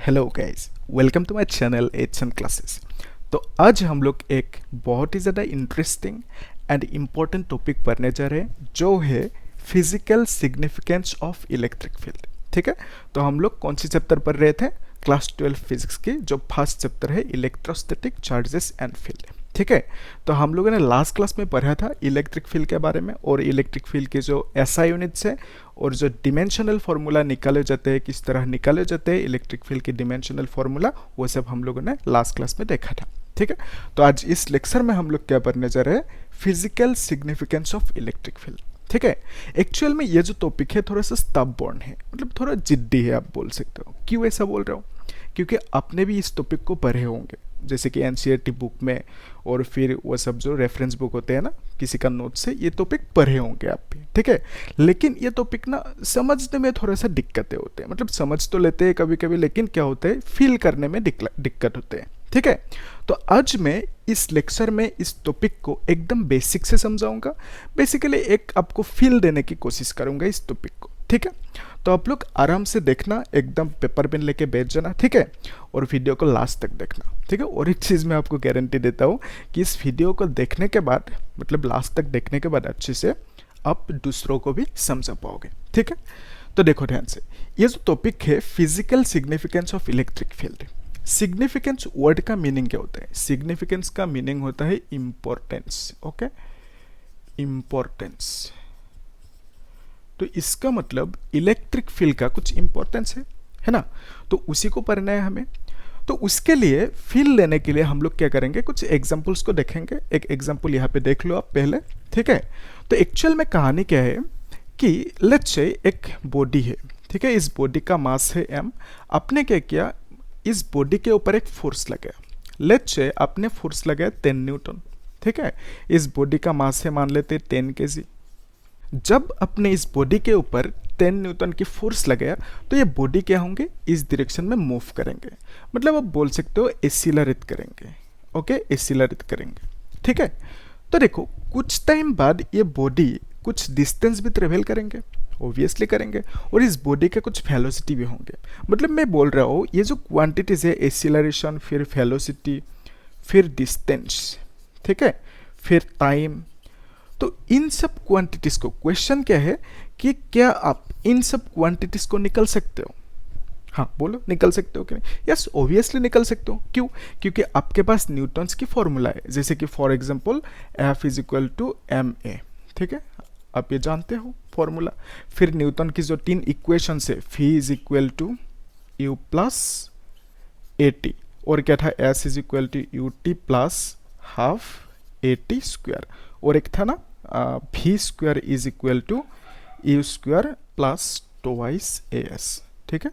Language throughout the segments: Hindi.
Hello guys, welcome to my channel HN classes. तो आज हम लोग एक बहुत ही ज़्यादा इंटरेस्टिंग एंड इम्पोर्टेंट टॉपिक पढ़ने जा रहे हैं जो है physical significance of electric field. ठीक है, तो हम लोग कौन सी चैप्टर पढ़ रहे थे? क्लास 12 फिजिक्स की जो फर्स्ट चैप्टर है इलेक्ट्रोस्टैटिक चार्जेस एंड फील्ड। ठीक है, तो हम लोगों ने लास्ट क्लास में पढ़ा था इलेक्ट्रिक फील्ड के बारे में और इलेक्ट्रिक फील्ड के जो एसआई यूनिट्स है और जो डिमेंशनल फार्मूला निकाले जाते हैं, किस तरह निकाले जाते हैं इलेक्ट्रिक फील्ड के डिमेंशनल फार्मूला, वो सब हम लोगों ने लास्ट क्लास में देखा था। ठीक है, तो आज इस लेक्चर में हम लोग क्या पढ़ने जा रहे हैं? Physical significance of electric field. ठीक है, एक्चुअल में ये जो टॉपिक है थोड़ा सा स्टबबॉर्न है, मतलब थोड़ा जिद्दी है आप बोल सकते हो। क्यों ऐसा बोल रहा हूँ? क्योंकि आपने भी इस टॉपिक को पढ़े होंगे, जैसे कि एनसीईआरटी बुक में और फिर वो सब जो रेफरेंस बुक होते हैं ना, किसी का नोट से ये टॉपिक पढ़े होंगे आप भी। ठीक है, लेकिन ये टॉपिक ना समझने में थोड़ा सा दिक्कतें होते हैं, मतलब समझ तो लेते हैं कभी कभी, लेकिन क्या होता है फील करने में दिक्कत होते हैं। ठीक है, तो आज मैं इस लेक्चर में इस टॉपिक को एकदम बेसिक से समझाऊंगा। बेसिकली एक आपको फील देने की कोशिश करूंगा इस टॉपिक को। ठीक है, तो आप लोग आराम से देखना, एकदम पेपर पेन लेके बैठ जाना। ठीक है, और वीडियो को लास्ट तक देखना। ठीक है, और एक चीज़ मैं आपको गारंटी देता हूँ कि इस वीडियो को देखने के बाद, मतलब लास्ट तक देखने के बाद अच्छे से आप दूसरों को भी समझ पाओगे। ठीक है, तो देखो ध्यान से, ये जो टॉपिक है physical significance of electric field. Significance word का मीनिंग क्या होता है? सिग्निफिकेंस का मीनिंग होता है इम्पोर्टेंस। Okay, importance. तो इसका मतलब इलेक्ट्रिक फील्ड का कुछ इंपॉर्टेंस है ना, तो उसी को पढ़ना है हमें। तो उसके लिए फील लेने के लिए हम लोग क्या करेंगे, कुछ एग्जांपल्स को देखेंगे। एक एग्जांपल यहाँ पे देख लो आप पहले। ठीक है, तो एक्चुअल में कहानी क्या है कि लेट्स से एक बॉडी है। ठीक है, इस बॉडी का मास है m। आपने क्या किया, इस बॉडी के ऊपर एक फोर्स लगाया। लेट्स से आपने फोर्स लगाया 10 न्यूटन। ठीक है, इस बॉडी का मास है मान लेते 10 kg। जब अपने इस बॉडी के ऊपर 10 न्यूटन की फोर्स लगाया तो ये बॉडी क्या होंगे, इस डायरेक्शन में मूव करेंगे, मतलब आप बोल सकते हो एक्सीलरेट करेंगे। ओके, एक्सीलरेट करेंगे। ठीक है, तो देखो कुछ टाइम बाद ये बॉडी कुछ डिस्टेंस भी ट्रेवल करेंगे, ऑब्वियसली करेंगे, और इस बॉडी के कुछ वेलोसिटी भी होंगे। मतलब मैं बोल रहा हूँ ये जो क्वांटिटीज है, एक्सीलरेशन, फिर वेलोसिटी, फिर डिस्टेंस, ठीक है, फिर टाइम, तो इन सब क्वांटिटीज को, क्वेश्चन क्या है कि क्या आप इन सब क्वांटिटीज को निकल सकते हो? हाँ बोलो, निकल सकते हो कि नहीं? यस, ऑब्वियसली निकल सकते हो। क्यों? क्योंकि आपके पास न्यूटन्स की फॉर्मूला है, जैसे कि for example F is equal to ma। ठीक है, आप ये जानते हो फॉर्मूला। फिर न्यूटन की जो 3 इक्वेशंस है, V is equal to U plus AT, और क्या था, S is equal to UT plus half AT square, और एक था ना V square is equal to U square plus twice AS। ठीक है,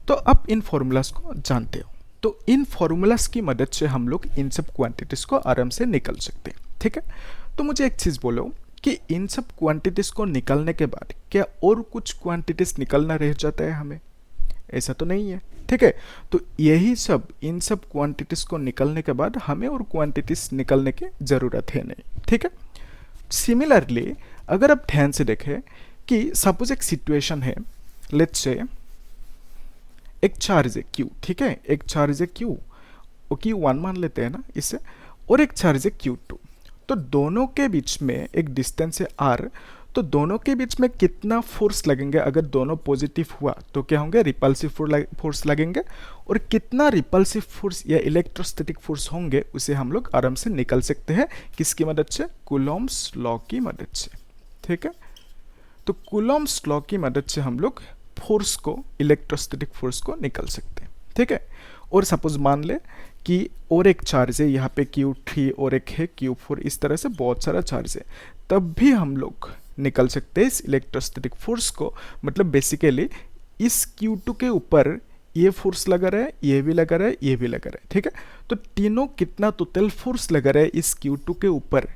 तो आप इन फॉर्मूलाज को जानते हो, तो इन फॉर्मूलाज की मदद से हम लोग इन सब क्वांटिटीज को आराम से निकल सकते हैं। ठीक है, तो मुझे एक चीज़ बोलो कि इन सब क्वांटिटीज को निकालने के बाद क्या और कुछ क्वांटिटीज निकलना रह जाता है हमें? ऐसा तो नहीं है। ठीक है, तो यही सब, इन सब क्वांटिटीज को निकलने के बाद हमें और क्वांटिटीज निकलने की ज़रूरत है नहीं। ठीक है, सिमिलरली अगर आप ध्यान से देखें कि सपोज एक सिचुएशन है, लेट्स से एक चार्ज है Q। ठीक है, एक चार्ज है Q, वो Q1 मान लेते हैं ना इससे, और एक चार्ज है Q2। तो दोनों के बीच में एक डिस्टेंस है R, तो दोनों के बीच में कितना फोर्स लगेंगे? अगर दोनों पॉजिटिव हुआ तो क्या होंगे, रिपल्सिव फोर्स लगेंगे, और कितना रिपल्सिव फोर्स या इलेक्ट्रोस्टैटिक फोर्स होंगे उसे हम लोग आराम से निकल सकते हैं। किसकी मदद से? कूलॉम्स लॉ की मदद से। ठीक है, तो कूलॉम्स लॉ की मदद से हम लोग फोर्स को, इलेक्ट्रोस्टैटिक फोर्स को निकल सकते हैं। ठीक है, और सपोज मान ले कि और एक चार्ज है यहाँ पे Q3 और एक है Q4, इस तरह से बहुत सारा चार्ज है, तब भी हम लोग निकल सकते हैं इस इलेक्ट्रोस्टैटिक फोर्स को। मतलब बेसिकली इस Q2 के ऊपर ये फोर्स लगा रहा है, ये भी लगा रहा है, ये भी लगा रहा है। ठीक है, तो तीनों कितना टोटल फोर्स लगा रहा है इस Q2 के ऊपर,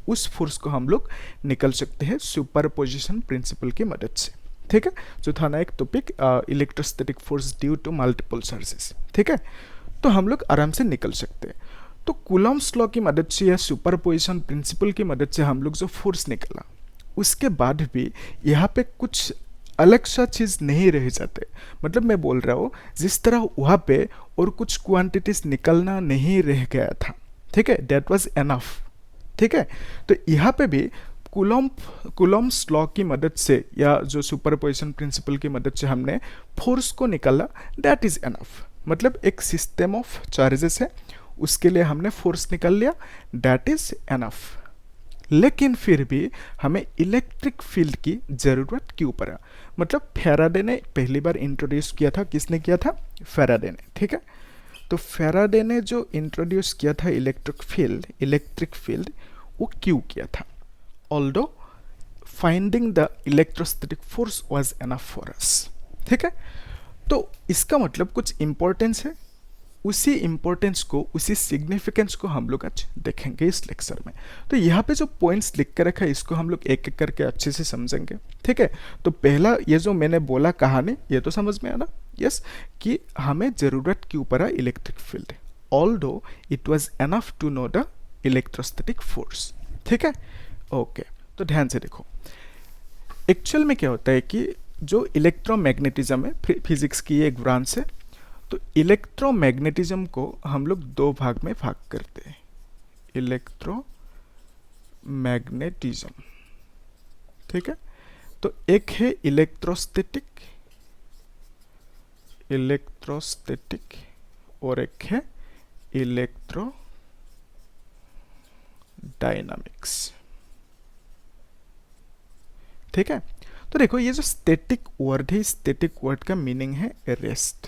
उस फोर्स को हम लोग निकल सकते हैं सुपरपोजिशन प्रिंसिपल की मदद से। ठीक है, जो था ना एक topic, electrostatic force due to multiple charges. ठीक है, तो हम लोग आराम से निकल सकते हैं। तो कूलॉम्स लॉ की मदद से या सुपरपोजिशन प्रिंसिपल की मदद से हम लोग जो फोर्स निकला, उसके बाद भी यहाँ पे कुछ अलग सा चीज़ नहीं रह जाते। मतलब मैं बोल रहा हूँ जिस तरह वहाँ पे और कुछ क्वांटिटीज निकलना नहीं रह गया था, ठीक है, दैट वाज एनफ, ठीक है। तो यहाँ पे भी कुलॉम्स लॉ की मदद से या जो सुपरपोजिशन प्रिंसिपल की मदद से हमने फोर्स को निकाला, दैट इज एनफ। मतलब एक सिस्टम ऑफ चार्जेस है, उसके लिए हमने फोर्स निकाल लिया, दैट इज एनफ। लेकिन फिर भी हमें इलेक्ट्रिक फील्ड की ज़रूरत क्यों पड़ा? मतलब फैराडे ने पहली बार इंट्रोड्यूस किया था, किसने किया था? फैराडे ने, ठीक है। तो फैराडे ने जो इंट्रोड्यूस किया था इलेक्ट्रिक फील्ड, वो क्यों किया था? Although finding the electrostatic force was enough for us, ठीक है। तो इसका मतलब कुछ इंपॉर्टेंस है, उसी इंपॉर्टेंस को, उसी सिग्निफिकेंस को हम लोग आज देखेंगे इस लेक्चर में। तो यहाँ पे जो पॉइंट्स लिख कर रखा है इसको हम लोग एक एक करके अच्छे से समझेंगे, ठीक है। तो पहला ये जो मैंने बोला कहानी, ये तो समझ में आना, यस, कि हमें ज़रूरत क्यों पड़ा electric field, although it was enough to know the electrostatic force, ठीक है। ओके, तो ध्यान से देखो, एक्चुअल में क्या होता है कि जो इलेक्ट्रोमैग्नेटिज्म है, फिजिक्स की एक ब्रांच है, तो इलेक्ट्रोमैग्नेटिज्म को हम लोग दो भाग में भाग करते हैं, इलेक्ट्रोमैग्नेटिज्म, ठीक है। तो एक है इलेक्ट्रोस्टैटिक और एक है इलेक्ट्रोडायनामिक्स, ठीक है। तो देखो ये जो स्टैटिक वर्ड है, स्टैटिक वर्ड का मीनिंग है रेस्ट,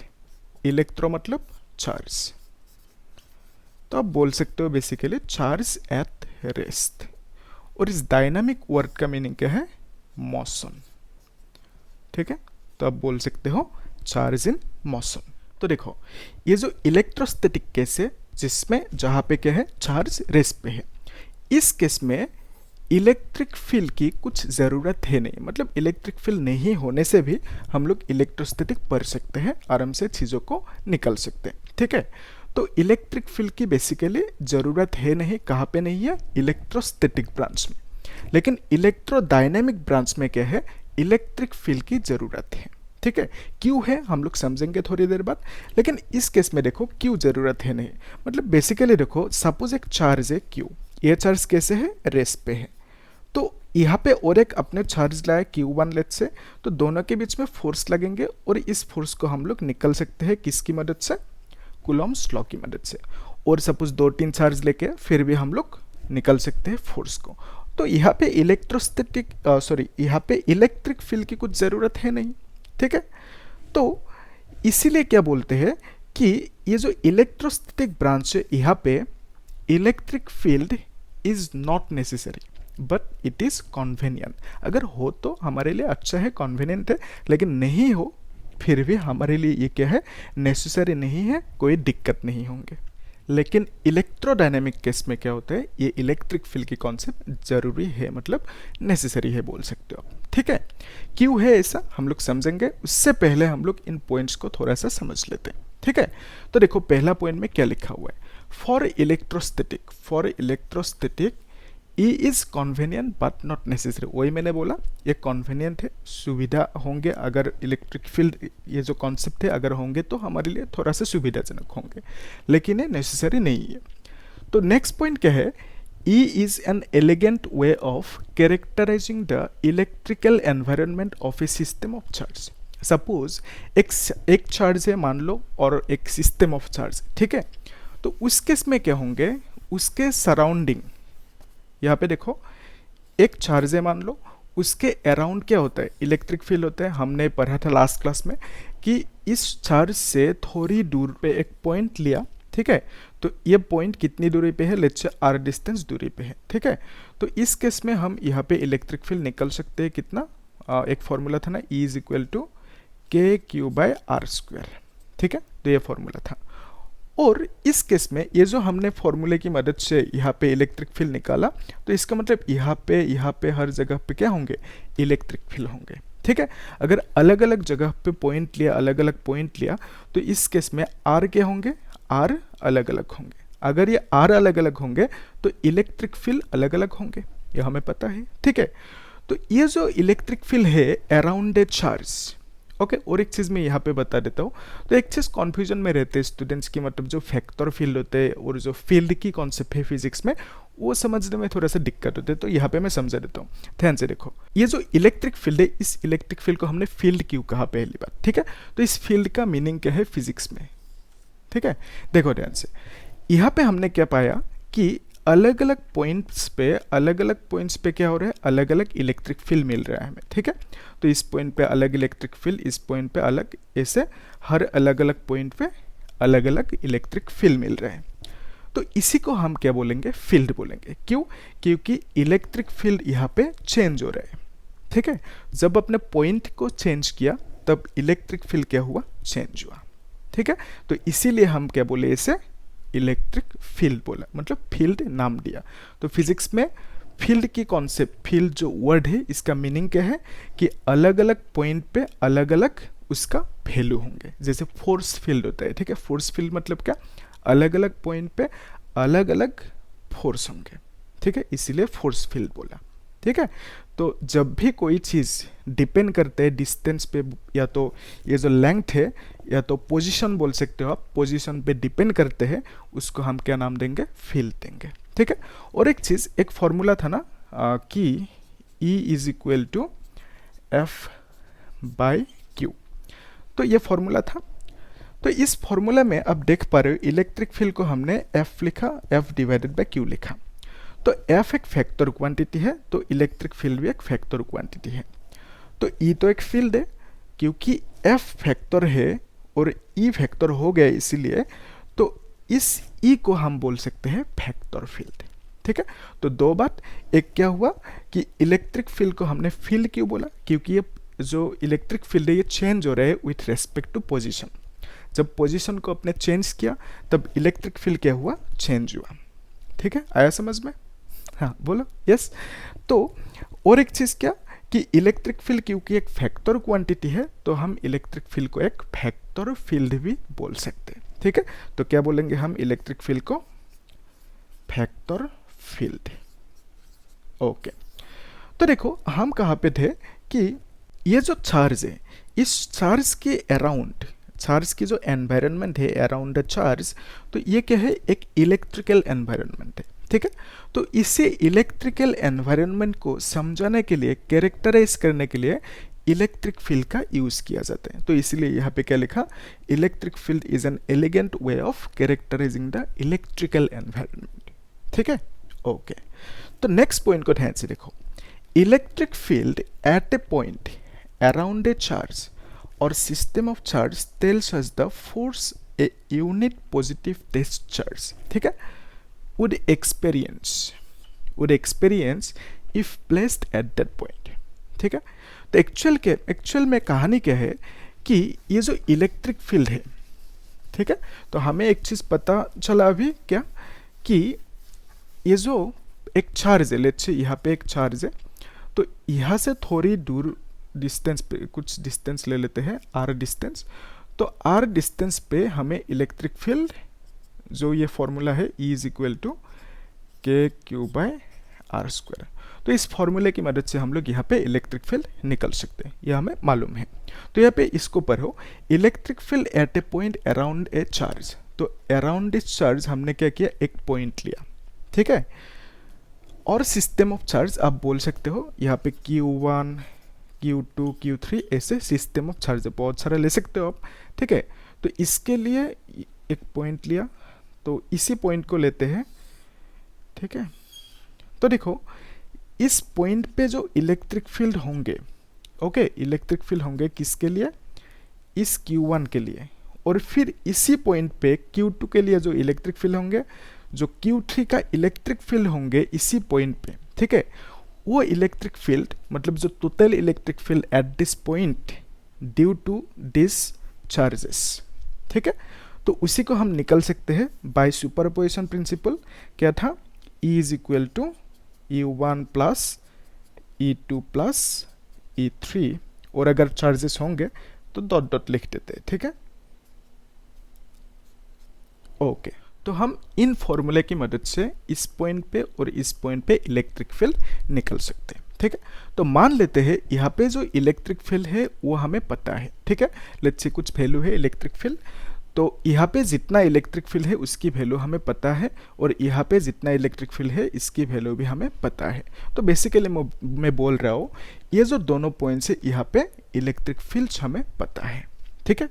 इलेक्ट्रो मतलब चार्ज, तो आप बोल सकते हो बेसिकली चार्ज एट रेस्ट। और इस डायनामिक वर्ड का मीनिंग क्या है? मोशन, ठीक है। तो आप बोल सकते हो चार्ज इन मोशन। तो देखो ये जो इलेक्ट्रोस्टैटिक केस है, जिसमें जहां पे क्या है, चार्ज रेस्ट पे है, इस केस में इलेक्ट्रिक फील्ड की कुछ ज़रूरत है नहीं। मतलब इलेक्ट्रिक फील्ड नहीं होने से भी हम लोग इलेक्ट्रोस्टैटिक पढ़ सकते हैं, आराम से चीज़ों को निकल सकते हैं, ठीक है। तो इलेक्ट्रिक फील्ड की बेसिकली ज़रूरत है नहीं, कहाँ पे नहीं है? इलेक्ट्रोस्टैटिक ब्रांच में। लेकिन इलेक्ट्रोडायनेमिक ब्रांच में क्या है? इलेक्ट्रिक फील्ड की ज़रूरत है, ठीक है। क्यों है हम लोग समझेंगे थोड़ी देर बाद, लेकिन इस केस में देखो क्यों ज़रूरत है नहीं। मतलब बेसिकली देखो, सपोज एक चार्ज है Q, ये चार्ज कैसे है? रेस्ट पे है। तो यहाँ पे और एक अपने चार्ज लाया Q1 लेट से, तो दोनों के बीच में फोर्स लगेंगे और इस फोर्स को हम लोग निकल सकते हैं किसकी मदद से? कूलॉम्स लॉ की मदद से। और सपोज 2-3 चार्ज लेके फिर भी हम लोग निकल सकते हैं फोर्स को। तो यहाँ पे यहाँ पे इलेक्ट्रिक फील्ड की कुछ ज़रूरत है नहीं, ठीक है। तो इसीलिए क्या बोलते हैं कि ये जो इलेक्ट्रोस्टैटिक ब्रांच है, यहाँ पे electric field is not necessary but it is convenient. अगर हो तो हमारे लिए अच्छा है, कॉन्वेनियंट है, लेकिन नहीं हो फिर भी हमारे लिए ये क्या है? नेसेसरी नहीं है, कोई दिक्कत नहीं होंगे। लेकिन इलेक्ट्रोडायनेमिक केस में क्या होता है? ये इलेक्ट्रिक फील्ड की कॉन्सेप्ट जरूरी है, मतलब नेसेसरी है बोल सकते हो आप, ठीक है। क्यों है ऐसा हम लोग समझेंगे, उससे पहले हम लोग इन पॉइंट्स को थोड़ा सा समझ लेते हैं, ठीक है। तो देखो पहला पॉइंट में क्या लिखा हुआ है? For electrostatic E is convenient but not necessary. वही मैंने बोला, ये कॉन्वेनियंट है, सुविधा होंगे अगर इलेक्ट्रिक फील्ड, ये जो कॉन्सेप्ट है अगर होंगे तो हमारे लिए थोड़ा सा सुविधाजनक होंगे, लेकिन ये नेसेसरी नहीं है। तो नेक्स्ट पॉइंट क्या है? E is an elegant way of characterising the electrical environment of A system of charge. Suppose एक चार्ज है मान लो और एक सिस्टम ऑफ चार्ज, ठीक है। तो उस केस में क्या होंगे? उसके सराउंडिंग, यहाँ पे देखो एक चार्ज है मान लो, उसके अराउंड क्या होता है? इलेक्ट्रिक फील्ड होता है। हमने पढ़ा था लास्ट क्लास में कि इस चार्ज से थोड़ी दूर पे एक पॉइंट लिया, ठीक है। तो ये पॉइंट कितनी दूरी पे है? लेट्स से r डिस्टेंस दूरी पे है, ठीक है। तो इस केस में हम यहाँ पे इलेक्ट्रिक फील्ड निकल सकते हैं कितना? एक फॉर्मूला था ना, E is equal to KQ/r², ठीक है। तो ये फॉर्मूला था। और इस केस में ये जो हमने फॉर्मूले की मदद से यहाँ पे इलेक्ट्रिक फील्ड निकाला, तो इसका मतलब यहाँ पे हर जगह पे क्या होंगे? इलेक्ट्रिक फील्ड होंगे, ठीक है। अगर अलग अलग जगह पे पॉइंट लिया, अलग अलग पॉइंट लिया, तो इस केस में R क्या होंगे? R अलग अलग होंगे। अगर ये R अलग अलग होंगे तो इलेक्ट्रिक फील्ड अलग अलग होंगे, ये हमें पता है, ठीक है। तो ये जो इलेक्ट्रिक फील्ड है अराउंड ए चार्ज, ओके। और एक चीज़ मैं यहाँ पे बता देता हूँ, तो एक चीज़ कन्फ्यूजन में रहते हैं स्टूडेंट्स की, मतलब जो फैक्टर फील्ड होते हैं और जो फील्ड की कॉन्सेप्ट है फिजिक्स में, वो समझने में थोड़ा सा दिक्कत होती है। तो यहाँ पे मैं समझा देता हूँ, ध्यान से देखो। ये जो इलेक्ट्रिक फील्ड है, इस इलेक्ट्रिक फील्ड को हमने फील्ड क्यों कहा पहली बार, ठीक है। तो इस फील्ड का मीनिंग क्या है फिजिक्स में, ठीक है। देखो ध्यान से, यहाँ पे हमने क्या पाया कि अलग अलग पॉइंट्स पे क्या हो रहा है, अलग अलग इलेक्ट्रिक फील्ड मिल रहा है हमें, ठीक है। तो इस पॉइंट पे अलग इलेक्ट्रिक फील्ड, इस पॉइंट पे अलग, ऐसे हर अलग अलग पॉइंट पे अलग अलग इलेक्ट्रिक फील्ड मिल रहे हैं। तो इसी को हम क्या बोलेंगे, फील्ड बोलेंगे। क्यों? क्योंकि इलेक्ट्रिक फील्ड यहाँ पे चेंज हो रहा है, ठीक है। जब अपने पॉइंट को चेंज किया तब इलेक्ट्रिक फील्ड क्या हुआ, चेंज हुआ, ठीक है। तो इसीलिए हम क्या बोले, इसे इलेक्ट्रिक फील्ड बोला, मतलब फील्ड नाम दिया। तो फिजिक्स में फील्ड की कॉन्सेप्ट, फील्ड जो वर्ड है, इसका मीनिंग क्या है कि अलग अलग पॉइंट पे अलग अलग उसका वैल्यू होंगे। जैसे फोर्स फील्ड होता है, ठीक है। फोर्स फील्ड मतलब क्या, अलग अलग पॉइंट पे अलग अलग फोर्स होंगे, ठीक है, इसीलिए फोर्स फील्ड बोला, ठीक है। तो जब भी कोई चीज़ डिपेंड करते हैं डिस्टेंस पे, या तो ये जो लेंथ है, या तो पोजीशन बोल सकते हो आप, पोजीशन पे डिपेंड करते हैं, उसको हम क्या नाम देंगे, फील्ड देंगे, ठीक है। और एक चीज़, एक फॉर्मूला था ना कि E is equal to F by Q, तो ये फॉर्मूला था। तो इस फॉर्मूला में आप देख पा रहे हो, इलेक्ट्रिक फील्ड को हमने F लिखा, F डिवाइडेड बाई Q लिखा। तो F एक फैक्टर क्वांटिटी है, तो इलेक्ट्रिक फील्ड भी एक फैक्टर क्वांटिटी है। तो E तो एक फील्ड है, क्योंकि F फैक्टर है और E फैक्टर हो गया, इसीलिए तो इस E को हम बोल सकते हैं फैक्टर फील्ड, ठीक है। तो दो बात, एक क्या हुआ कि इलेक्ट्रिक फील्ड को हमने फील्ड क्यों बोला, क्योंकि ये जो इलेक्ट्रिक फील्ड है ये चेंज हो रहा है विथ रेस्पेक्ट टू पोजीशन। जब पोजीशन को अपने चेंज किया तब इलेक्ट्रिक फील्ड क्या हुआ, चेंज हुआ, ठीक है। आया समझ में? हाँ बोलो, यस। तो और एक चीज़ क्या कि इलेक्ट्रिक फील्ड क्योंकि एक फैक्टर क्वांटिटी है, तो हम इलेक्ट्रिक फील्ड को एक फैक्टर फील्ड भी बोल सकते हैं, ठीक है। तो क्या बोलेंगे हम इलेक्ट्रिक फील्ड को, फैक्टर फील्ड, ओके। तो देखो हम कहाँ पे थे कि ये जो चार्ज है, इस चार्ज के अराउंड, चार्ज की जो एनवायरनमेंट है अराउंड द चार्ज, तो ये क्या है, एक इलेक्ट्रिकल एनवायरनमेंट है, ठीक है। तो इसे इलेक्ट्रिकल एनवायरनमेंट को समझाने के लिए, कैरेक्टराइज करने के लिए इलेक्ट्रिक फील्ड का यूज़ किया जाता है। तो इसलिए यहाँ पे क्या लिखा, electric field is an elegant way of characterising the electrical environment, ठीक है, ओके। तो नेक्स्ट पॉइंट को ध्यान से देखो, electric field eight A point around a charge or system of charge tells us the force a unit positive test charge, ठीक है, would experience if placed at that point, ठीक है। तो एक्चुअल में कहानी क्या है कि ये जो इलेक्ट्रिक फील्ड है, ठीक है, तो हमें एक चीज़ पता चला अभी क्या कि ये जो एक चार्ज है, लेट्स से यहाँ पे एक चार्ज है, तो यहाँ से थोड़ी दूर डिस्टेंस पे, कुछ डिस्टेंस ले लेते हैं, r डिस्टेंस। तो r डिस्टेंस पे हमें इलेक्ट्रिक फील्ड, जो ये फॉर्मूला है E इज इक्वल टू के क्यू बाय आर स्क्वायर, तो इस फॉर्मूले की मदद से हम लोग यहाँ पे इलेक्ट्रिक फील्ड निकल सकते हैं, यह हमें मालूम है। तो यहाँ पे इसको पढ़ो, electric field eight A point around a charge. तो अराउंड दिस चार्ज हमने क्या किया, एक पॉइंट लिया, ठीक है। और सिस्टम ऑफ चार्ज आप बोल सकते हो, यहाँ पे Q1 Q2 Q3 ऐसे सिस्टम ऑफ चार्ज बहुत सारे ले सकते हो आप, ठीक है। तो इसके लिए एक पॉइंट लिया, तो इसी पॉइंट को लेते हैं, ठीक है। तो देखो इस पॉइंट पे जो इलेक्ट्रिक फील्ड होंगे, ओके, इलेक्ट्रिक फील्ड होंगे किसके लिए, इस Q1 के लिए, और फिर इसी पॉइंट पे Q2 के लिए जो इलेक्ट्रिक फील्ड होंगे, जो Q3 का इलेक्ट्रिक फील्ड होंगे इसी पॉइंट पे, ठीक है। वो इलेक्ट्रिक फील्ड मतलब जो total electric field at this point due to this charges, ठीक है। तो उसी को हम निकल सकते हैं बाय सुपरपोजिशन प्रिंसिपल। क्या था, E is equal to E1 plus E2 plus E3, और अगर चार्जेस होंगे तो डॉट डॉट लिख देते हैं, ठीक है, ओके। तो हम इन फॉर्मूले की मदद से इस पॉइंट पे और इस पॉइंट पे इलेक्ट्रिक फील्ड निकल सकते हैं, ठीक है। तो मान लेते हैं यहाँ पे जो इलेक्ट्रिक फील्ड है वो हमें पता है, ठीक है। लेट्स से कुछ वैल्यू है इलेक्ट्रिक फील्ड, तो यहाँ पे जितना इलेक्ट्रिक फील्ड है उसकी वैल्यू हमें पता है, और यहाँ पे जितना इलेक्ट्रिक फील्ड है इसकी वैल्यू भी हमें पता है। तो बेसिकली मैं बोल रहा हूँ ये जो दोनों पॉइंट्स है यहाँ पे इलेक्ट्रिक फील्ड हमें पता है, ठीक है।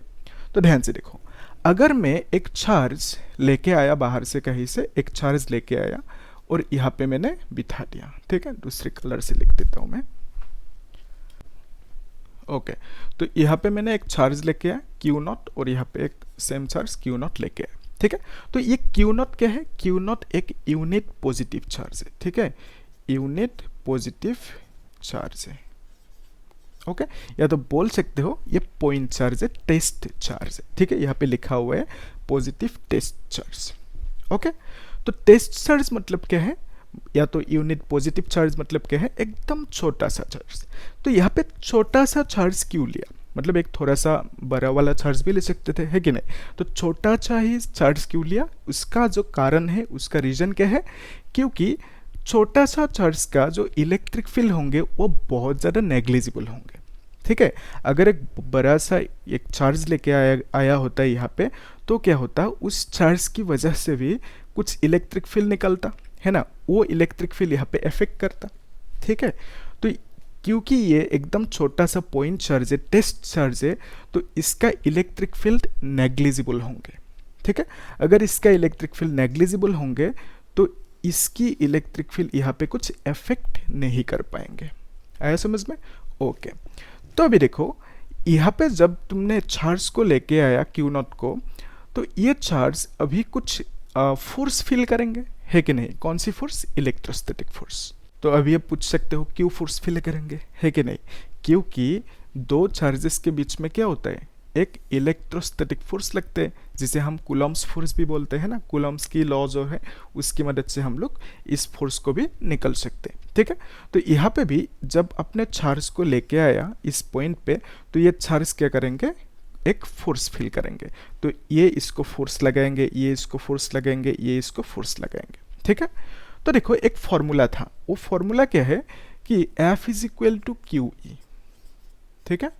तो ध्यान से देखो, अगर मैं एक चार्ज लेके आया बाहर से, कहीं से एक चार्ज लेके आया और यहाँ पे मैंने बिठा दिया, ठीक है। दूसरे कलर से लिख देता हूँ मैं, ओके। तो यहाँ पे मैंने एक चार्ज लेके आया Q0, और यहाँ पे एक सेम चार्ज Q0 लेके आया, ठीक है। तो ये Q0 क्या है? Q0 एक यूनिट पॉजिटिव चार्ज है, ठीक है, यूनिट पॉजिटिव चार्ज है, ओके। या तो बोल सकते हो ये पॉइंट चार्ज है, टेस्ट चार्ज है, ठीक है। यहाँ पे लिखा हुआ है पॉजिटिव टेस्ट चार्ज, ओके। तो टेस्ट चार्ज मतलब क्या है? या तो यूनिट पॉजिटिव चार्ज मतलब क्या है? एकदम छोटा सा चार्ज। तो यहाँ पे छोटा सा चार्ज क्यों लिया? मतलब एक थोड़ा सा बड़ा वाला चार्ज भी ले सकते थे, है कि नहीं? तो छोटा सा ही चार्ज क्यों लिया? उसका जो कारण है, उसका रीजन क्या है? क्योंकि छोटा सा चार्ज का जो इलेक्ट्रिक फील्ड होंगे वो बहुत ज़्यादा नेग्लिजिबल होंगे, ठीक है। अगर एक बड़ा सा एक चार्ज लेके आया होता है यहाँ पे, तो क्या होता? उस चार्ज की वजह से भी कुछ इलेक्ट्रिक फील्ड निकलता है ना, वो इलेक्ट्रिक फील्ड यहाँ पे इफेक्ट करता, ठीक है। तो क्योंकि ये एकदम छोटा सा पॉइंट चार्ज है, टेस्ट चार्ज है, तो इसका इलेक्ट्रिक फील्ड नेग्लिजिबल होंगे, ठीक है। अगर इसका इलेक्ट्रिक फील्ड नेग्लिजिबल होंगे तो इसकी इलेक्ट्रिक फील्ड यहाँ पे कुछ इफेक्ट नहीं कर पाएंगे। आया समझ में? ओके। तो अभी देखो, यहाँ पे जब तुमने चार्ज को लेके आया Q0 को, तो ये चार्ज अभी कुछ फोर्स फील करेंगे, है कि नहीं? कौन सी फोर्स? Electrostatic force. तो अभी आप पूछ सकते हो क्यों फोर्स फील करेंगे, है कि नहीं? क्योंकि दो चार्जेस के बीच में क्या होता है? एक इलेक्ट्रोस्टैटिक फोर्स लगते हैं, जिसे हम कूलम्ब्स फोर्स भी बोलते हैं ना। कूलम्ब्स की लॉ जो है उसकी मदद से हम लोग इस फोर्स को भी निकल सकते हैं, ठीक है। तो यहाँ पे भी जब अपने चार्ज को लेके आया इस पॉइंट पे, तो ये चार्ज क्या करेंगे? एक फोर्स फील करेंगे। तो ये इसको फोर्स लगाएंगे, ये इसको फोर्स लगाएंगे, ये इसको फोर्स लगाएंगे, ठीक है। तो देखो, एक फॉर्मूला था, वो फॉर्मूला क्या है कि F is equal to QE, ठीक है।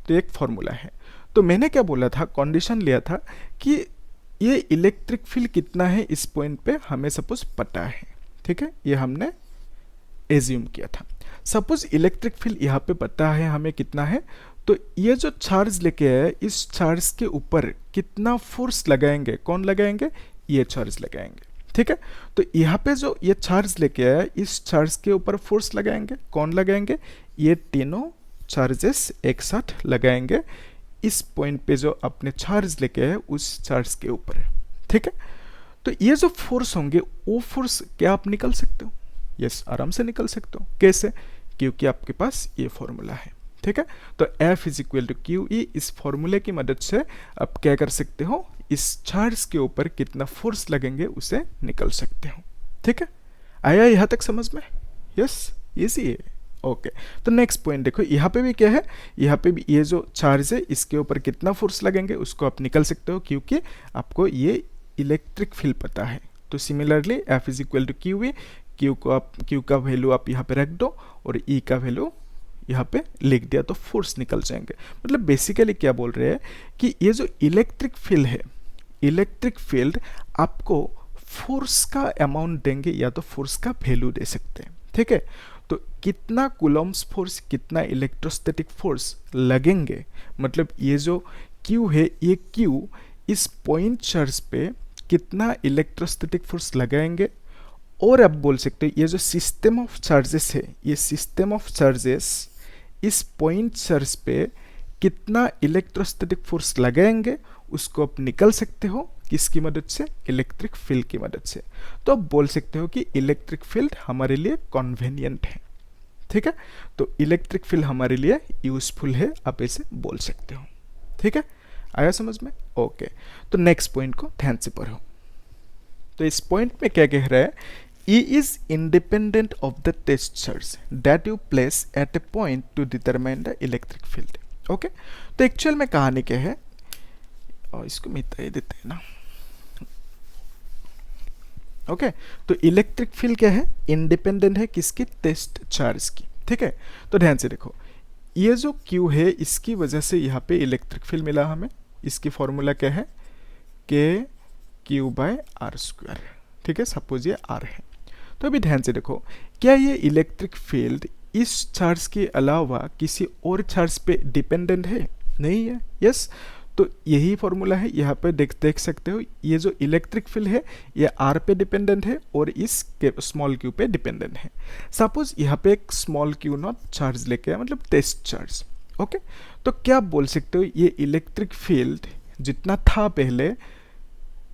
तो एक फॉर्मूला है। तो मैंने क्या बोला था? कंडीशन लिया था कि ये इलेक्ट्रिक फील्ड कितना है इस पॉइंट पे हमें सपोज पता है, ठीक है। ये हमने एज्यूम किया था। सपोज इलेक्ट्रिक फील्ड यहाँ पे पता है हमें कितना है, तो ये जो चार्ज लेके आया, इस चार्ज के ऊपर कितना फोर्स लगाएंगे? कौन लगाएंगे? ये चार्ज लगाएंगे, ठीक है। तो यहाँ पे जो ये चार्ज लेके आया, इस चार्ज के ऊपर फोर्स लगाएंगे। कौन लगाएंगे? ये तीनों चार्जेस एक साथ लगाएंगे इस पॉइंट पे जो अपने चार्ज लेके आए उस चार्ज के ऊपर, ठीक है। तो ये जो फोर्स होंगे, वो फोर्स क्या आप निकल सकते हो? यस, आराम से निकल सकते हो। कैसे? क्योंकि आपके पास ये फॉर्मूला है, ठीक है। तो F is equal to QE, इस फॉर्मूले की मदद से आप क्या कर सकते हो? इस चार्ज के ऊपर कितना फोर्स लगेंगे उसे निकल सकते हो, ठीक है। आया यहाँ तक समझ में? यस, इजी है। ओके। तो नेक्स्ट पॉइंट देखो, यहाँ पे भी क्या है? यहाँ पे भी ये जो चार्ज है इसके ऊपर कितना फोर्स लगेंगे उसको आप निकल सकते हो, क्योंकि आपको ये इलेक्ट्रिक फील्ड पता है। तो similarly F is equal to QE, Q का वैल्यू आप यहाँ पे रख दो और E का वैल्यू यहाँ पे लिख दिया, तो फोर्स निकल जाएंगे। मतलब बेसिकली क्या बोल रहे हैं कि ये जो इलेक्ट्रिक फील्ड है, इलेक्ट्रिक फील्ड आपको फोर्स का अमाउंट देंगे या तो फोर्स का वैल्यू दे सकते हैं, ठीक है। तो कितना कूलम्ब्स फोर्स, कितना इलेक्ट्रोस्टैटिक फोर्स लगेंगे, मतलब ये जो Q है, ये Q इस पॉइंट चार्ज पे कितना इलेक्ट्रोस्टैटिक फोर्स लगाएंगे। और आप बोल सकते हैं ये जो सिस्टम ऑफ चार्जेस है, ये सिस्टम ऑफ चार्जेस इस पॉइंट चार्ज पे कितना इलेक्ट्रोस्टैटिक फोर्स लगाएंगे, उसको आप निकल सकते हो। किसकी मदद से? इलेक्ट्रिक फील्ड की मदद से। तो आप बोल सकते हो कि इलेक्ट्रिक फील्ड हमारे लिए कन्वीनियंट है, ठीक है। तो इलेक्ट्रिक फील्ड हमारे लिए यूजफुल है, आप ऐसे बोल सकते हो, ठीक है। आया समझ में? ओके। तो नेक्स्ट पॉइंट को ध्यान से पढ़ो। तो इस पॉइंट में क्या कह रहा है? E is independent of the test charge that you place at a point to determine the electric field. Okay. तो एक्चुअल में कहानी क्या है, और इसको मिटा देते हैं ना। ओके। तो इलेक्ट्रिक फील्ड क्या है? इंडिपेंडेंट है किसकी? टेस्ट चार्ज की, ठीक है। तो ध्यान से देखो, ये जो Q है इसकी वजह से यहाँ पे इलेक्ट्रिक फील्ड मिला हमें। इसकी फॉर्मूला क्या है, KQ/R²। ठीक है, सपोज ये R है। तो अभी ध्यान से देखो, क्या ये इलेक्ट्रिक फील्ड इस चार्ज के अलावा किसी और चार्ज पे डिपेंडेंट है? नहीं है। यस, तो यही फॉर्मूला है, यहाँ पे देख सकते हो, ये जो इलेक्ट्रिक फील्ड है ये R पे डिपेंडेंट है और इस स्मॉल q पे डिपेंडेंट है। सपोज यहाँ पे एक स्मॉल q0 चार्ज लेके आया, मतलब टेस्ट चार्ज। ओके, तो क्या बोल सकते हो, ये इलेक्ट्रिक फील्ड जितना था पहले,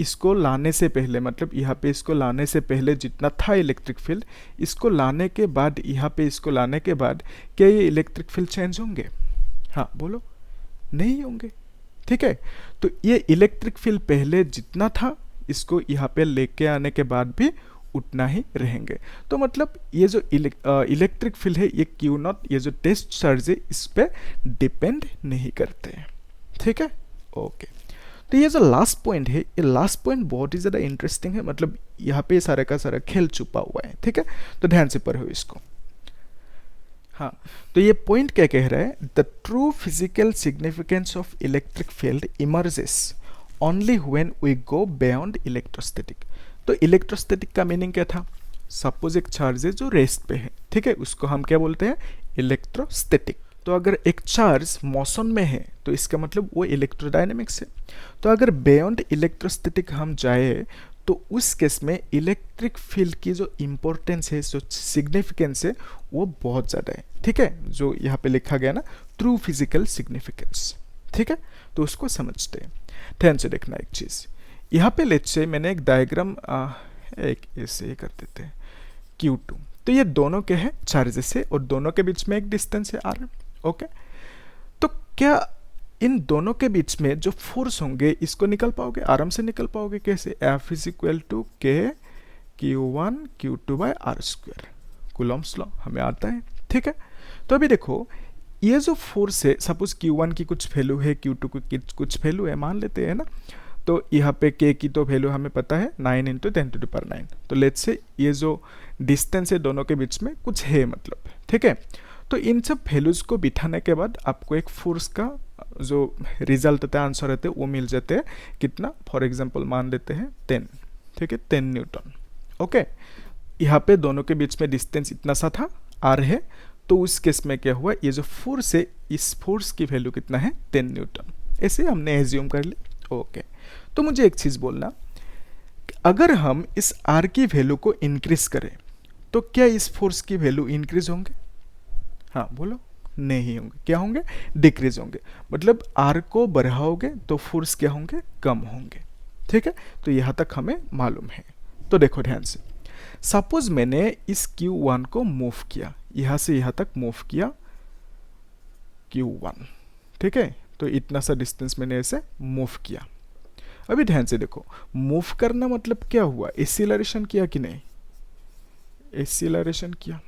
इसको लाने से पहले, मतलब यहाँ पे इसको लाने से पहले जितना था इलेक्ट्रिक फील्ड, इसको लाने के बाद, यहाँ पे इसको लाने के बाद, क्या ये इलेक्ट्रिक फील्ड चेंज होंगे? हाँ बोलो, नहीं होंगे। ठीक है, तो ये इलेक्ट्रिक फील्ड पहले जितना था, इसको यहाँ पे लेके आने के बाद भी उतना ही रहेंगे। तो मतलब ये जो इलेक्ट्रिक फील्ड है, ये Q0, ये जो टेस्ट चार्ज है, इस पे डिपेंड नहीं करते हैं। ठीक है, ओके। तो ये जो लास्ट पॉइंट है, ये लास्ट पॉइंट बहुत ही ज़्यादा इंटरेस्टिंग है, मतलब यहाँ पे सारा का सारा खेल छुपा हुआ है। ठीक है, तो ध्यान से पढ़ो इसको। हाँ, तो ये पॉइंट क्या कह रहा है, the true physical significance of electric field emerges only when we go beyond electrostatic. तो इलेक्ट्रोस्टैटिक का मीनिंग क्या था? सपोज एक चार्ज है जो रेस्ट पे है, ठीक है, उसको हम क्या बोलते हैं? इलेक्ट्रोस्टैटिक। तो अगर एक चार्ज मोशन में है तो इसका मतलब वो इलेक्ट्रोडायनेमिक्स है। तो अगर बियॉन्ड इलेक्ट्रोस्टैटिक हम जाए तो उस केस में इलेक्ट्रिक फील्ड की जो इम्पोर्टेंस है, जो सिग्निफिकेंस है, वो बहुत ज़्यादा है। ठीक है, जो यहाँ पे लिखा गया ना, ट्रू फिजिकल सिग्निफिकेंस। ठीक है, तो उसको समझते हैं। ध्यान से देखना एक चीज़, यहाँ पे लेट्स से मैंने एक डायग्राम एक ऐसे कर देते हैं, Q2। तो ये दोनों के हैं चार्जेस है और दोनों के बीच में एक डिस्टेंस है R। ओके, तो क्या इन दोनों के बीच में जो फोर्स होंगे इसको निकल पाओगे? आराम से निकल पाओगे। कैसे? F = K Q1 Q2/R², Coulomb's law हमें आता है। ठीक है, तो अभी देखो, ये जो फोर्स है, सपोज Q1 की कुछ वैल्यू है, Q2 की कुछ वैल्यू है, मान लेते हैं ना। तो यहाँ पे K की तो वैल्यू हमें पता है 9 × 10⁹। तो लेट्स से ये जो डिस्टेंस है दोनों के बीच में कुछ है, मतलब। ठीक है, तो इन सब वैल्यूज़ को बिठाने के बाद आपको एक फोर्स का जो रिजल्ट होता है, आंसर रहते हैं, वो मिल जाते हैं। कितना? फॉर एग्जांपल मान लेते हैं 10। ठीक है, 10 न्यूटन। ओके, यहाँ पे दोनों के बीच में डिस्टेंस इतना सा था, R है। तो उस केस में क्या हुआ, ये जो फोर्स है, इस फोर्स की वैल्यू कितना है? 10 न्यूटन। ऐसे हमने एज्यूम कर ली। ओके, तो मुझे एक चीज़ बोलना, अगर हम इस R की वैल्यू को इंक्रीज करें तो क्या इस फोर्स की वैल्यू इंक्रीज होंगे? हाँ बोलो, नहीं होंगे। क्या होंगे? डिक्रीज होंगे। मतलब R को बढ़ाओगे तो फोर्स क्या होंगे? कम होंगे। ठीक है, तो यहाँ तक हमें मालूम है। तो देखो ध्यान से, सपोज मैंने इस Q1 को मूव किया, यहाँ से यहाँ तक मूव किया Q1। ठीक है, तो इतना सा डिस्टेंस मैंने ऐसे मूव किया। अभी ध्यान से देखो, मूव करना मतलब क्या हुआ? एक्सीलरेशन किया कि नहीं? एक्सीलरेशन किया।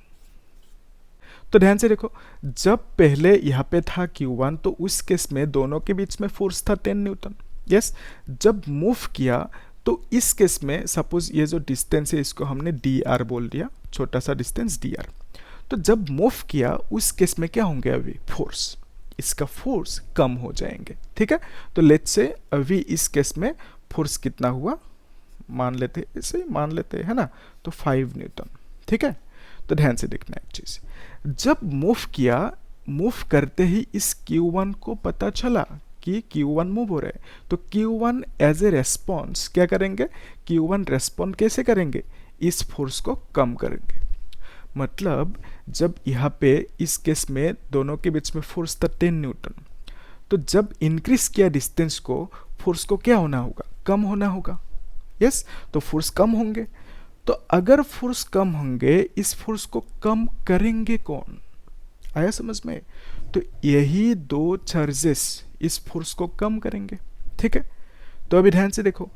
तो ध्यान से देखो, जब पहले यहाँ पे था Q1 तो उस केस में दोनों के बीच में फोर्स था 10 न्यूटन। यस, जब मूव किया तो इस केस में सपोज ये जो डिस्टेंस है इसको हमने dr बोल दिया, छोटा सा डिस्टेंस dr। तो जब मूव किया उस केस में क्या होंगे? अभी फोर्स, इसका फोर्स कम हो जाएंगे। ठीक है, तो लेट्स से अभी इस केस में फोर्स कितना हुआ, मान लेते, ऐसे ही मान लेते है ना, तो 5 न्यूटन। ठीक है, तो ध्यान से देखना एक चीज, जब मूव किया, मूव करते ही इस Q1 को पता चला कि Q1 मूव हो रहा है, तो Q1 एज ए रेस्पॉन्स क्या करेंगे? Q1 रेस्पॉन्ड कैसे करेंगे? इस फोर्स को कम करेंगे। मतलब जब यहाँ पे इस केस में दोनों के बीच में फोर्स था 10 न्यूटन, तो जब इंक्रीज किया डिस्टेंस को, फोर्स को क्या होना होगा? कम होना होगा। यस, तो फोर्स कम होंगे। तो अगर फोर्स कम होंगे, इस फोर्स को कम करेंगे कौन? आया समझ में? तो यही दो चार्जेस इस फोर्स को कम करेंगे। ठीक है, तो अभी ध्यान से देखो,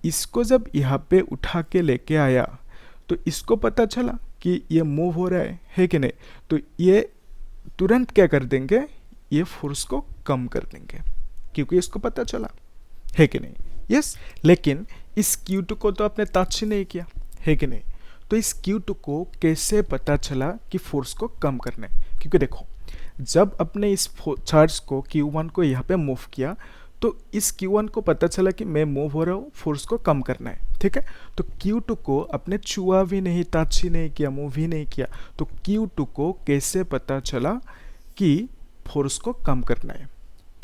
इसको जब यहाँ पे उठा के लेके आया तो इसको पता चला कि ये मूव हो रहा है कि नहीं? तो ये तुरंत क्या कर देंगे? ये फोर्स को कम कर देंगे, क्योंकि इसको पता चला है कि नहीं? यस, लेकिन इस Q2 को तो आपने टच ही नहीं किया, है कि नहीं? तो इस Q2 को कैसे पता चला कि फोर्स को कम करना है? क्योंकि देखो, जब अपने इस चार्ज को Q1 को यहाँ पे मूव किया, तो इस Q1 को पता चला कि मैं मूव हो रहा हूँ, फोर्स को कम करना है, ठीक है। तो Q2 को अपने छुआ भी नहीं, टच ही नहीं किया, मूव ही नहीं किया, तो Q2 को कैसे पता चला कि फोर्स को कम करना है?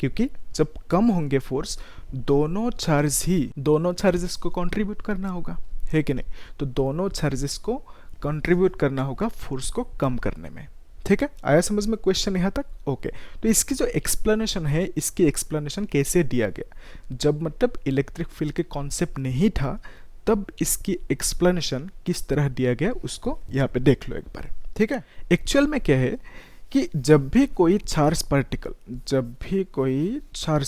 क्योंकि जब कम होंगे फोर्स, दोनों चार्जेस को कंट्रीब्यूट करना होगा, है कि नहीं? तो दोनों चार्जेस को कंट्रीब्यूट करना होगा फोर्स को कम करने में, ठीक है। आया समझ में क्वेश्चन यहाँ तक? ओके। तो इसकी जो एक्सप्लेनेशन है, इसकी एक्सप्लेनेशन कैसे दिया गया, जब मतलब इलेक्ट्रिक फील्ड के कॉन्सेप्ट नहीं था, तब इसकी एक्सप्लेनेशन किस तरह दिया गया उसको यहाँ पे देख लो एक बार, ठीक है। एक्चुअल में क्या है कि जब भी कोई चार्ज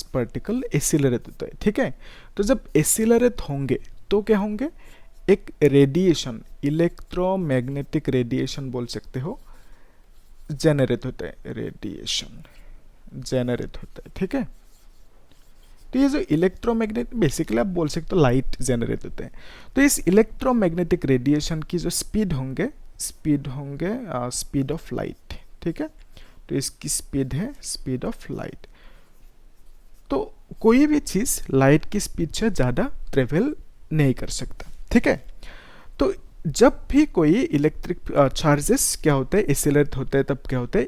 पार्टिकल एसिलरेट होता है, ठीक है, तो जब एसिलरेट होंगे तो क्या होंगे? एक रेडिएशन, इलेक्ट्रोमैग्नेटिक रेडिएशन बोल सकते हो, जेनरेट होता है, रेडिएशन जेनरेट होता है, ठीक है। तो ये जो इलेक्ट्रोमैग्नेटिक, बेसिकली आप बोल सकते हो लाइट जेनरेट होते हैं। तो इस इलेक्ट्रोमैग्नेटिक रेडिएशन की जो स्पीड होंगे स्पीड ऑफ लाइट, ठीक है। तो इसकी स्पीड है स्पीड ऑफ लाइट। तो कोई भी चीज लाइट की स्पीड से ज्यादा ट्रेवल नहीं कर सकता, ठीक है। तो जब भी कोई इलेक्ट्रिक चार्जेस क्या होते हैं, एसिलरेट होते हैं, तब क्या होता है?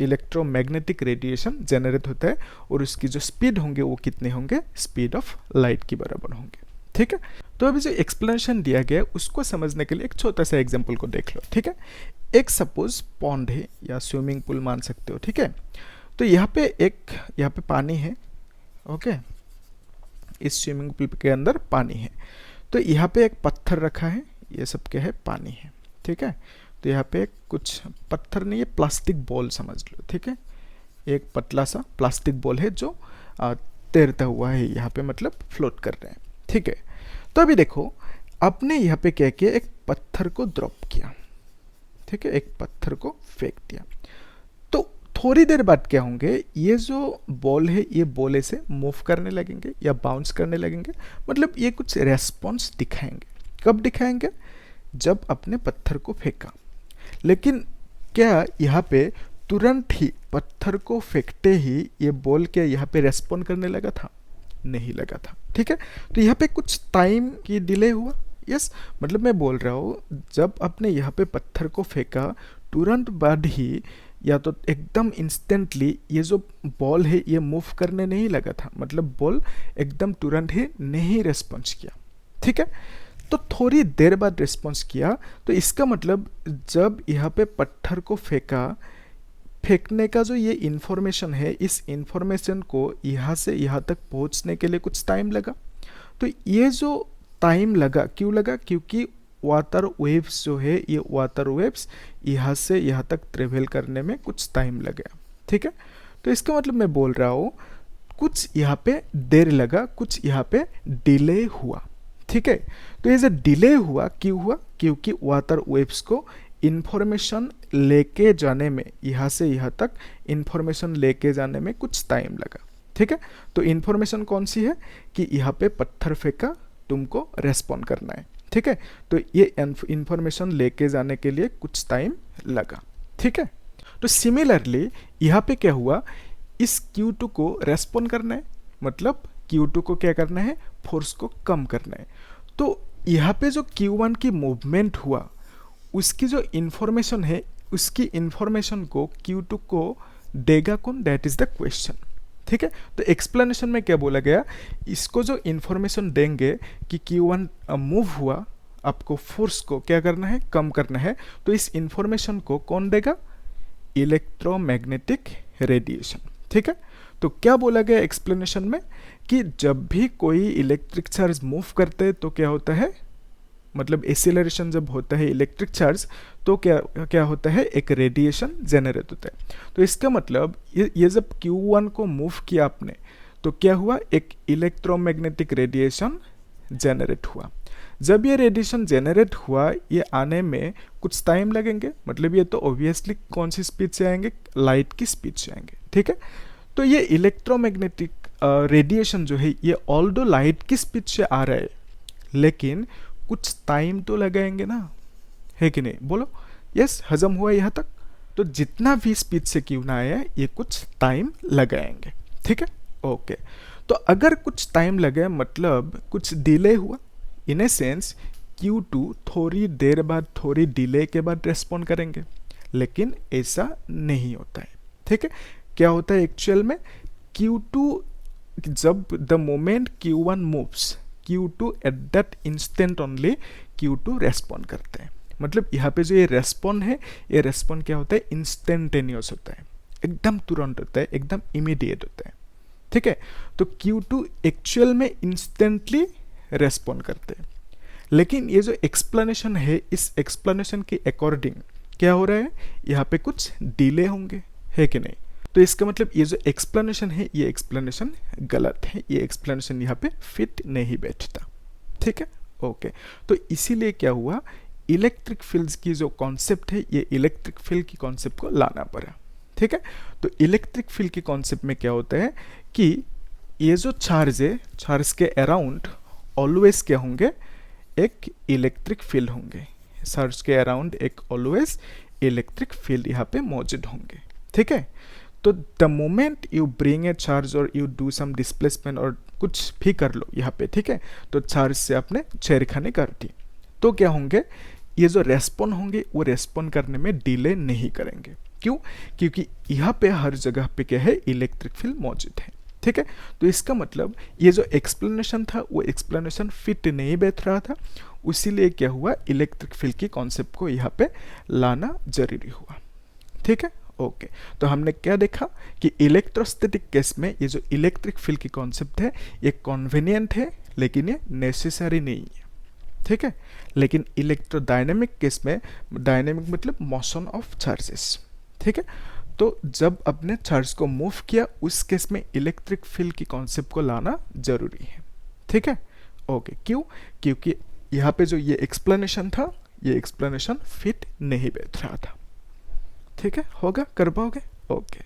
इलेक्ट्रोमैग्नेटिक रेडिएशन जेनरेट होता है, और उसकी जो स्पीड होंगे वो कितने होंगे? स्पीड ऑफ लाइट की बराबर होंगे, ठीक है। तो अभी जो एक्सप्लेनेशन दिया गया उसको समझने के लिए एक छोटा सा एग्जांपल को देख लो, ठीक है। एक सपोज पॉन्ड है या स्विमिंग पूल मान सकते हो, ठीक है। तो यहाँ पे पानी है, ओके। इस स्विमिंग पूल के अंदर पानी है। तो यहाँ पे एक पत्थर रखा है, ये सब क्या है? पानी है, ठीक है। तो यहाँ पे कुछ पत्थर नहीं है, प्लास्टिक बॉल समझ लो, ठीक है। एक पतला सा प्लास्टिक बॉल है जो तैरता हुआ है यहाँ पे, मतलब फ्लोट कर रहे हैं, ठीक है। तो अभी देखो, आपने यहाँ पे क्या किया? एक पत्थर को ड्रॉप किया, ठीक है, एक पत्थर को फेंक दिया। तो थोड़ी देर बाद क्या होंगे? ये जो बॉल है, ये बॉल ऐसे मूव करने लगेंगे या बाउंस करने लगेंगे, मतलब ये कुछ रेस्पॉन्स दिखाएंगे। कब दिखाएंगे? जब अपने पत्थर को फेंका। लेकिन क्या यहाँ पे तुरंत ही पत्थर को फेंकते ही ये बॉल क्या यहाँ पे रेस्पॉन्ड करने लगा था? नहीं लगा था, ठीक है। तो यहाँ पे कुछ टाइम की डिले हुआ, यस। मतलब मैं बोल रहा हूँ, जब आपने यहाँ पे पत्थर को फेंका, तुरंत बाद ही या तो एकदम इंस्टेंटली ये जो बॉल है ये मूव करने नहीं लगा था, मतलब बॉल एकदम तुरंत ही नहीं रेस्पॉन्स किया, ठीक है। तो थोड़ी देर बाद रेस्पॉन्स किया। तो इसका मतलब जब यहाँ पे पत्थर को फेंकने का जो ये इंफॉर्मेशन है, इस इंफॉर्मेशन को यहाँ से यहाँ तक पहुँचने के लिए कुछ टाइम लगा। तो ये जो टाइम लगा, क्यों लगा? क्योंकि वाटर वेव्स जो है, ये वाटर वेव्स यहाँ से यहाँ तक ट्रेवल करने में कुछ टाइम लगा, ठीक है। तो इसका मतलब मैं बोल रहा हूँ, कुछ यहाँ पे देर लगा, कुछ यहाँ पे डिले हुआ, ठीक है। तो ये जो डिले हुआ, क्यों हुआ? क्योंकि वाटर वेव्स को इंफॉर्मेशन लेके जाने में, यहाँ से यहाँ तक इंफॉर्मेशन लेके जाने में कुछ टाइम लगा, ठीक है। तो इंफॉर्मेशन कौन सी है कि यहाँ पे पत्थर फेंका, तुमको रेस्पॉन्ड करना है, ठीक है। तो ये इंफॉर्मेशन लेके जाने के लिए कुछ टाइम लगा, ठीक है। तो सिमिलरली यहाँ पे क्या हुआ? इस Q2 को रेस्पॉन्ड करना है, मतलब Q2 को क्या करना है? फोर्स को कम करना है। तो यहाँ पे जो Q1 की मूवमेंट हुआ, उसकी जो इंफॉर्मेशन है, उसकी इंफॉर्मेशन को Q2 को देगा कौन? दैट इज द क्वेश्चन, ठीक है। तो एक्सप्लेनेशन में क्या बोला गया? इसको जो इंफॉर्मेशन देंगे कि Q1 मूव हुआ, आपको फोर्स को क्या करना है? कम करना है। तो इस इंफॉर्मेशन को कौन देगा? इलेक्ट्रोमैग्नेटिक रेडिएशन, ठीक है। तो क्या बोला गया एक्सप्लेनेशन में कि जब भी कोई इलेक्ट्रिक चार्ज मूव करते हैं तो क्या होता है, मतलब एक्सीलरेशन जब होता है इलेक्ट्रिक चार्ज, तो क्या होता है? एक रेडिएशन जेनरेट होता है। तो इसका मतलब ये जब Q1 को मूव किया आपने, तो क्या हुआ? एक इलेक्ट्रोमैग्नेटिक रेडिएशन जेनरेट हुआ। जब ये रेडिएशन जेनरेट हुआ, ये आने में कुछ टाइम लगेंगे, मतलब ये तो ऑब्वियसली कौन सी स्पीड से आएंगे? लाइट की स्पीड से आएंगे, ठीक है। तो ये इलेक्ट्रोमैग्नेटिक रेडिएशन जो है, ये ऑल्दो लाइट की स्पीड से आ रहा है, लेकिन कुछ टाइम तो लगाएंगे ना, है कि नहीं, बोलो। यस, हजम हुआ यहाँ तक। तो जितना भी स्पीड से क्यों ना आया, ये कुछ टाइम लगाएंगे, ठीक है। ओके, तो अगर कुछ टाइम लगे मतलब कुछ डिले हुआ, इन ए सेंस Q2 थोड़ी देर बाद, थोड़ी डिले के बाद रेस्पॉन्ड करेंगे, लेकिन ऐसा नहीं होता है, ठीक है। क्या होता है एक्चुअल में, Q2 जब the moment Q1 moves, Q2 at that instant only Q2 respond करते हैं। मतलब यहाँ पे जो ये रेस्पॉन्ड है, ये रेस्पॉन्ड क्या होता है, इंस्टेंटेनियस होता है, एकदम तुरंत होता है, एकदम इमीडिएट होता है, ठीक है। तो Q2 एक्चुअल में इंस्टेंटली रेस्पॉन्ड करते हैं, लेकिन ये जो एक्सप्लेनेशन है, इस एक्सप्लेनेशन के अकॉर्डिंग क्या हो रहा है, यहाँ पे कुछ डिले होंगे, है कि नहीं। तो इसका मतलब ये जो एक्सप्लेनेशन है, ये एक्सप्लेनेशन गलत है, ये एक्सप्लेनेशन यहाँ पे फिट नहीं बैठता, ठीक है। ओके, तो इसीलिए क्या हुआ, इलेक्ट्रिक फील्ड्स की जो कॉन्सेप्ट है, ये इलेक्ट्रिक फील्ड की कॉन्सेप्ट को लाना पड़ा, ठीक है। तो इलेक्ट्रिक फील्ड की कॉन्सेप्ट में क्या होता है कि ये जो चार्ज है, चार्ज के अराउंड ऑलवेज क्या होंगे, एक इलेक्ट्रिक फील्ड होंगे, चार्ज के अराउंड एक ऑलवेज इलेक्ट्रिक फील्ड यहाँ पे मौजूद होंगे, ठीक है। तो the moment you bring a charge और यू डू सम डिस्प्लेसमेंट और कुछ भी कर लो यहाँ पे, ठीक है, तो चार्ज से आपने छेड़खानी कर दी, तो क्या होंगे, ये जो रेस्पॉन्ड होंगे वो रेस्पॉन्ड करने में डिले नहीं करेंगे। क्यों, क्योंकि यहाँ पे हर जगह पे क्या है, इलेक्ट्रिक फील्ड मौजूद है, ठीक है। तो इसका मतलब ये जो एक्सप्लेनेशन था, वो एक्सप्लेनेशन फिट नहीं बैठ रहा था, उसीलिए क्या हुआ, इलेक्ट्रिक फील्ड की कॉन्सेप्ट को यहाँ पे लाना जरूरी हुआ, ठीक है। ओके, तो हमने क्या देखा कि इलेक्ट्रोस्टैटिक केस में ये जो इलेक्ट्रिक फील्ड की कॉन्सेप्ट है, ये कन्वीनियंट है, लेकिन ये नेसेसरी नहीं है, ठीक है। लेकिन इलेक्ट्रोडायनेमिक केस में, डायनेमिक मतलब मोशन ऑफ चार्जेस, ठीक है, तो जब अपने चार्ज को मूव किया, उस केस में इलेक्ट्रिक फील्ड की कॉन्सेप्ट को लाना जरूरी है, ठीक है। ओके, क्यों, क्योंकि यहाँ पे जो ये एक्सप्लेनेशन था, ये एक्सप्लेनेशन फिट नहीं बैठ रहा था, ठीक है। होगा, कर पाओगे। ओके।